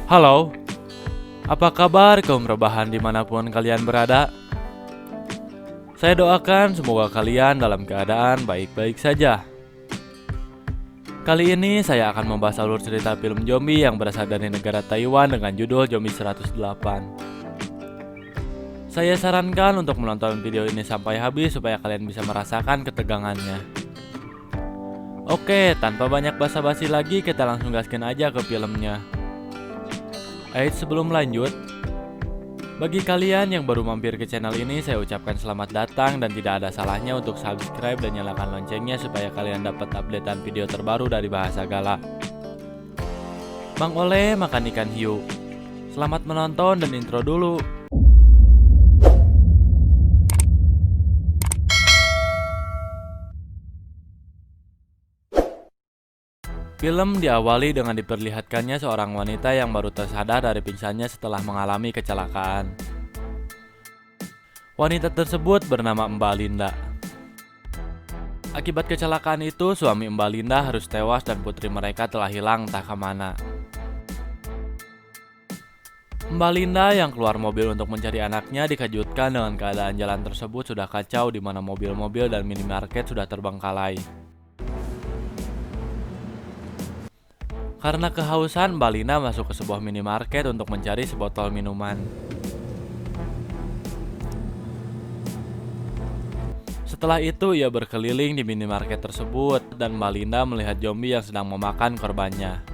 Halo, apa kabar kaum rebahan dimanapun kalian berada? Saya doakan semoga kalian dalam keadaan baik-baik saja. Kali ini saya akan membahas alur cerita film zombie yang berasal dari negara Taiwan dengan judul Zombie 108. Saya sarankan untuk menonton video ini sampai habis supaya kalian bisa merasakan ketegangannya. Oke, tanpa banyak basa-basi lagi kita langsung gaskin aja ke filmnya. Sebelum lanjut, bagi kalian yang baru mampir ke channel ini, saya ucapkan selamat datang dan tidak ada salahnya untuk subscribe dan nyalakan loncengnya supaya kalian dapat updatean video terbaru dari Bahasa Gala. Bang Oleh makan ikan hiu. Selamat menonton dan intro dulu. Film diawali dengan diperlihatkannya seorang wanita yang baru tersadar dari pingsannya setelah mengalami kecelakaan. Wanita tersebut bernama Mbak Linda. Akibat kecelakaan itu, suami Mbak Linda harus tewas dan putri mereka telah hilang entah kemana. Mbak Linda yang keluar mobil untuk mencari anaknya dikejutkan dengan keadaan jalan tersebut sudah kacau di mana mobil-mobil dan minimarket sudah terbengkalai. Karena kehausan, Mbak Linda masuk ke sebuah minimarket untuk mencari sebotol minuman. Setelah itu, ia berkeliling di minimarket tersebut dan Mbak Linda melihat zombie yang sedang memakan korbannya.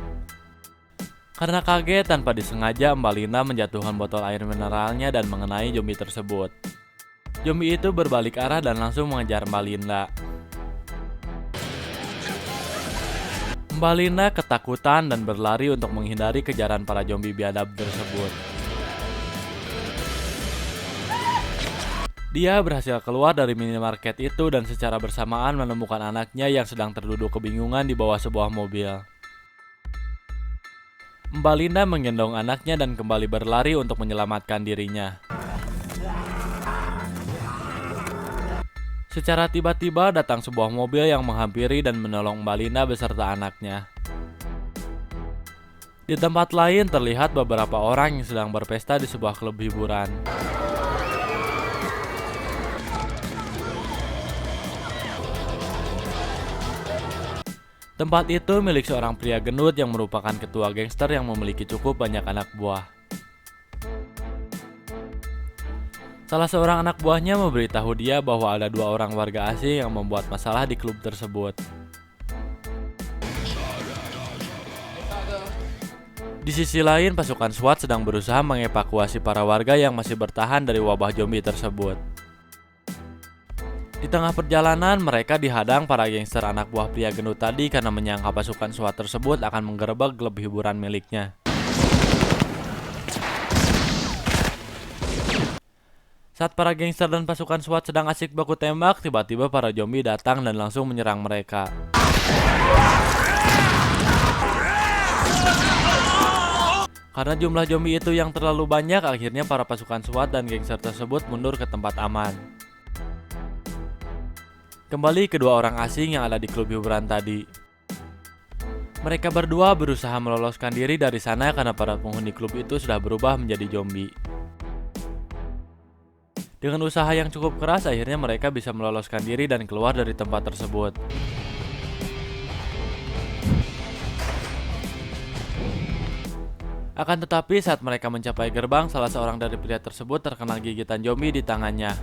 Karena kaget, tanpa disengaja Mbak Linda menjatuhkan botol air mineralnya dan mengenai zombie tersebut. Zombie itu berbalik arah dan langsung mengejar Mbak Linda. Mbak Linda ketakutan dan berlari untuk menghindari kejaran para zombie biadab tersebut. Dia berhasil keluar dari minimarket itu dan secara bersamaan menemukan anaknya yang sedang terduduk kebingungan di bawah sebuah mobil. Mbak Linda menggendong anaknya dan kembali berlari untuk menyelamatkan dirinya. Secara tiba-tiba datang sebuah mobil yang menghampiri dan menolong Mbak Linda beserta anaknya. Di tempat lain terlihat beberapa orang yang sedang berpesta di sebuah klub hiburan. Tempat itu milik seorang pria gendut yang merupakan ketua gangster yang memiliki cukup banyak anak buah. Salah seorang anak buahnya memberitahu dia bahwa ada 2 orang warga asing yang membuat masalah di klub tersebut. Di sisi lain, pasukan SWAT sedang berusaha mengevakuasi para warga yang masih bertahan dari wabah zombie tersebut. Di tengah perjalanan, mereka dihadang para gangster anak buah pria gendut tadi karena menyangka pasukan SWAT tersebut akan menggerebek klub hiburan miliknya. Saat para gangster dan pasukan SWAT sedang asik baku tembak, tiba-tiba para zombie datang dan langsung menyerang mereka. Karena jumlah zombie itu yang terlalu banyak, akhirnya para pasukan SWAT dan gangster tersebut mundur ke tempat aman. Kembali kedua orang asing yang ada di klub hiburan tadi. Mereka berdua berusaha meloloskan diri dari sana karena para penghuni klub itu sudah berubah menjadi zombie. Dengan usaha yang cukup keras, akhirnya mereka bisa meloloskan diri dan keluar dari tempat tersebut. Akan tetapi saat mereka mencapai gerbang, salah seorang dari pria tersebut terkena gigitan zombie di tangannya.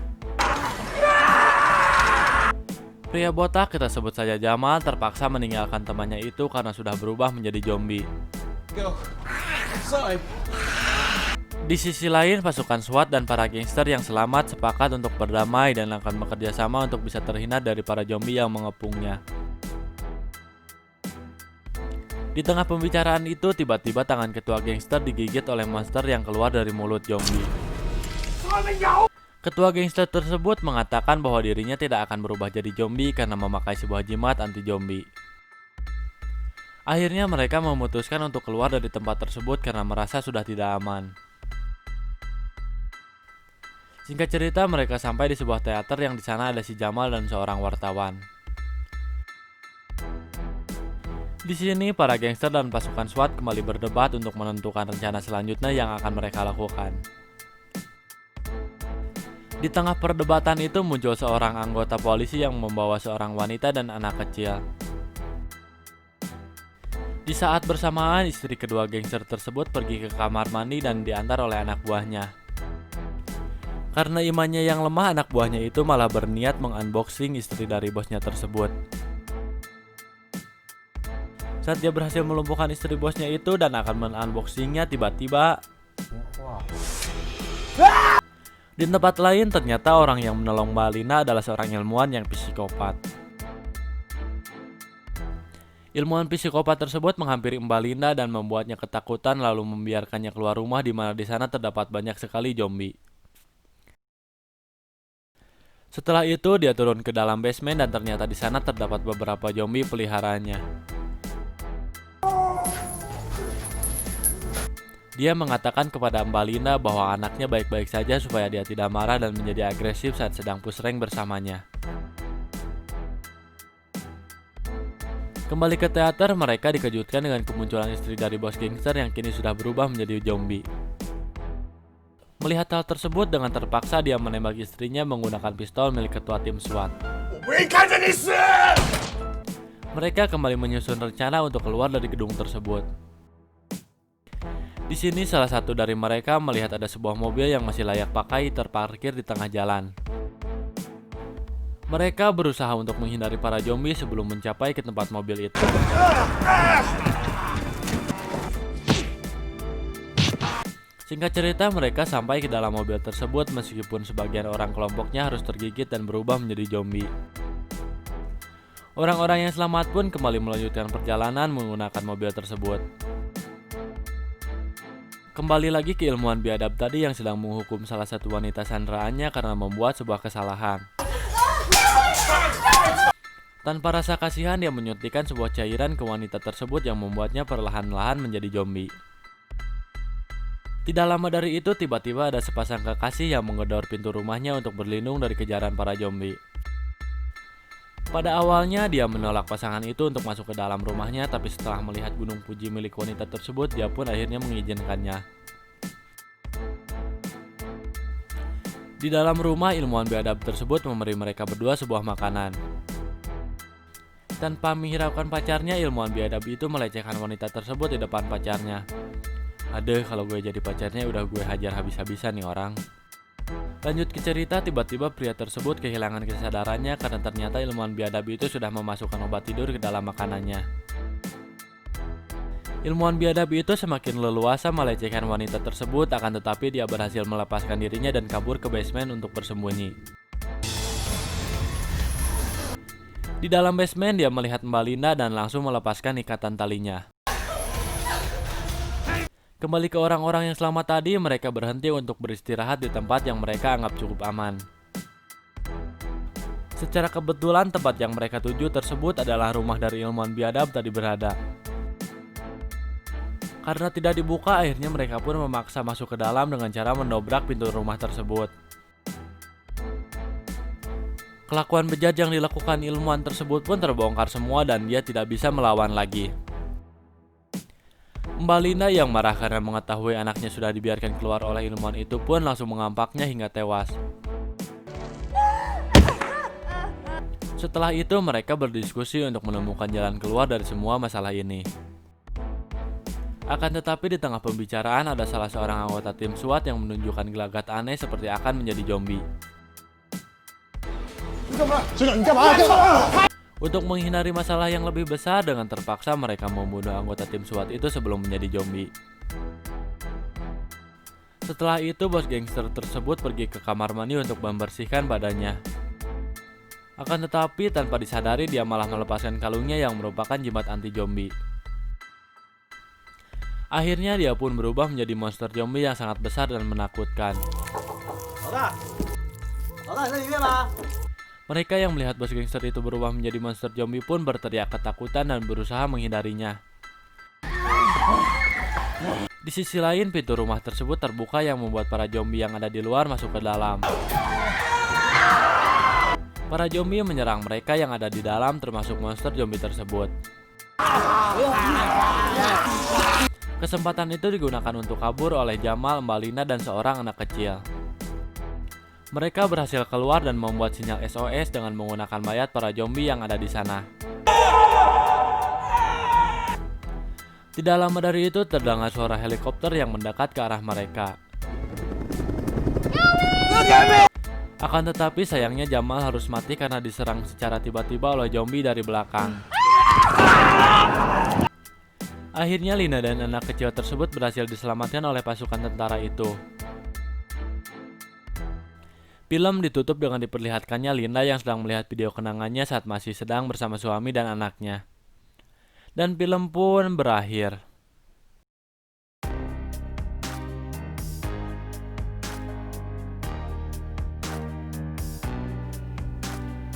Pria botak, kita sebut saja Jamal, terpaksa meninggalkan temannya itu karena sudah berubah menjadi zombie. Di sisi lain, pasukan SWAT dan para gangster yang selamat sepakat untuk berdamai dan akan bekerja sama untuk bisa terhindar dari para zombie yang mengepungnya. Di tengah pembicaraan itu, tiba-tiba tangan ketua gangster digigit oleh monster yang keluar dari mulut zombie. Ketua gangster tersebut mengatakan bahwa dirinya tidak akan berubah jadi zombie karena memakai sebuah jimat anti-zombie. Akhirnya mereka memutuskan untuk keluar dari tempat tersebut karena merasa sudah tidak aman. Singkat cerita, mereka sampai di sebuah teater yang di sana ada si Jamal dan seorang wartawan. Di sini para gangster dan pasukan SWAT kembali berdebat untuk menentukan rencana selanjutnya yang akan mereka lakukan. Di tengah perdebatan itu muncul seorang anggota polisi yang membawa seorang wanita dan anak kecil. Di saat bersamaan, istri kedua gangster tersebut pergi ke kamar mandi dan diantar oleh anak buahnya. Karena imannya yang lemah, anak buahnya itu malah berniat mengunboxing istri dari bosnya tersebut. Saat dia berhasil melumpuhkan istri bosnya itu dan akan menunboxingnya, tiba-tiba di tempat lain ternyata orang yang menolong Mbak Lina adalah seorang ilmuwan yang psikopat. Ilmuwan psikopat tersebut menghampiri Mbak Lina dan membuatnya ketakutan lalu membiarkannya keluar rumah di mana di sana terdapat banyak sekali zombie. Setelah itu dia turun ke dalam basement dan ternyata di sana terdapat beberapa zombie peliharaannya. Dia mengatakan kepada Mbak Lina bahwa anaknya baik-baik saja supaya dia tidak marah dan menjadi agresif saat sedang push rank bersamanya. Kembali ke teater, mereka dikejutkan dengan kemunculan istri dari bos gangster yang kini sudah berubah menjadi zombie. Melihat hal tersebut, dengan terpaksa dia menembak istrinya menggunakan pistol milik ketua tim SWAT. Mereka kembali menyusun rencana untuk keluar dari gedung tersebut. Di sini salah satu dari mereka melihat ada sebuah mobil yang masih layak pakai terparkir di tengah jalan. Mereka berusaha untuk menghindari para zombie sebelum mencapai ke tempat mobil itu. Singkat cerita, mereka sampai ke dalam mobil tersebut meskipun sebagian orang kelompoknya harus tergigit dan berubah menjadi zombie. Orang-orang yang selamat pun kembali melanjutkan perjalanan menggunakan mobil tersebut. Kembali lagi ke ilmuwan biadab tadi yang sedang menghukum salah satu wanita sandraannya karena membuat sebuah kesalahan. Tanpa rasa kasihan, dia menyuntikkan sebuah cairan ke wanita tersebut yang membuatnya perlahan-lahan menjadi zombie. Tidak lama dari itu, tiba-tiba ada sepasang kekasih yang menggedor pintu rumahnya untuk berlindung dari kejaran para zombie. Pada awalnya, dia menolak pasangan itu untuk masuk ke dalam rumahnya, tapi setelah melihat gunung puji milik wanita tersebut, dia pun akhirnya mengizinkannya. Di dalam rumah, ilmuwan biadab tersebut memberi mereka berdua sebuah makanan. Tanpa menghiraukan pacarnya, ilmuwan biadab itu melecehkan wanita tersebut di depan pacarnya. Aduh, kalau gue jadi pacarnya udah gue hajar habis-habisan nih orang. Lanjut ke cerita, tiba-tiba pria tersebut kehilangan kesadarannya karena ternyata ilmuwan biadab itu sudah memasukkan obat tidur ke dalam makanannya. Ilmuwan biadab itu semakin leluasa melecehkan wanita tersebut, akan tetapi dia berhasil melepaskan dirinya dan kabur ke basement untuk bersembunyi. Di dalam basement, dia melihat Mbak Lina dan langsung melepaskan ikatan talinya. Kembali ke orang-orang yang selamat tadi, mereka berhenti untuk beristirahat di tempat yang mereka anggap cukup aman. Secara kebetulan tempat yang mereka tuju tersebut adalah rumah dari ilmuwan biadab tadi berada. Karena tidak dibuka, akhirnya mereka pun memaksa masuk ke dalam dengan cara mendobrak pintu rumah tersebut. Kelakuan bejat yang dilakukan ilmuwan tersebut pun terbongkar semua dan dia tidak bisa melawan lagi. Mbak Lina yang marah karena mengetahui anaknya sudah dibiarkan keluar oleh ilmuwan itu pun langsung mengampaknya hingga tewas. Setelah itu mereka berdiskusi untuk menemukan jalan keluar dari semua masalah ini. Akan tetapi di tengah pembicaraan ada salah seorang anggota tim SWAT yang menunjukkan gelagat aneh seperti akan menjadi zombie. Untuk menghindari masalah yang lebih besar, dengan terpaksa mereka membunuh anggota tim SWAT itu sebelum menjadi zombie. Setelah itu, bos gangster tersebut pergi ke kamar mandi untuk membersihkan badannya. Akan tetapi, tanpa disadari dia malah melepaskan kalungnya yang merupakan jimat anti-zombie. Akhirnya dia pun berubah menjadi monster zombie yang sangat besar dan menakutkan. Mereka yang melihat bos gangster itu berubah menjadi monster zombie pun berteriak ketakutan dan berusaha menghindarinya. Di sisi lain, pintu rumah tersebut terbuka yang membuat para zombie yang ada di luar masuk ke dalam. Para zombie menyerang mereka yang ada di dalam, termasuk monster zombie tersebut. Kesempatan itu digunakan untuk kabur oleh Jamal, Mbak Lina, dan seorang anak kecil. Mereka berhasil keluar dan membuat sinyal SOS dengan menggunakan mayat para zombie yang ada di sana. Tidak lama dari itu terdengar suara helikopter yang mendekat ke arah mereka. Akan tetapi sayangnya Jamal harus mati karena diserang secara tiba-tiba oleh zombie dari belakang. Akhirnya Lina dan anak kecil tersebut berhasil diselamatkan oleh pasukan tentara itu. Film ditutup dengan diperlihatkannya Linda yang sedang melihat video kenangannya saat masih sedang bersama suami dan anaknya. Dan film pun berakhir.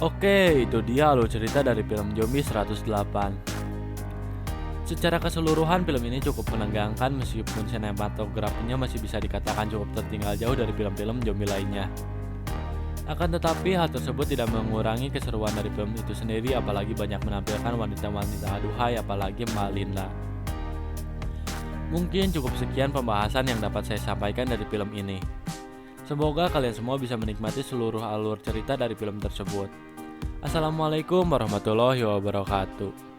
Oke, itu dia alur cerita dari film Zombie 108. Secara keseluruhan film ini cukup menegangkan meskipun sinematografinya masih bisa dikatakan cukup tertinggal jauh dari film-film zombie lainnya. Akan tetapi hal tersebut tidak mengurangi keseruan dari film itu sendiri, apalagi banyak menampilkan wanita-wanita aduhai, apalagi Mbak Linda. Mungkin cukup sekian pembahasan yang dapat saya sampaikan dari film ini. Semoga kalian semua bisa menikmati seluruh alur cerita dari film tersebut. Assalamualaikum warahmatullahi wabarakatuh.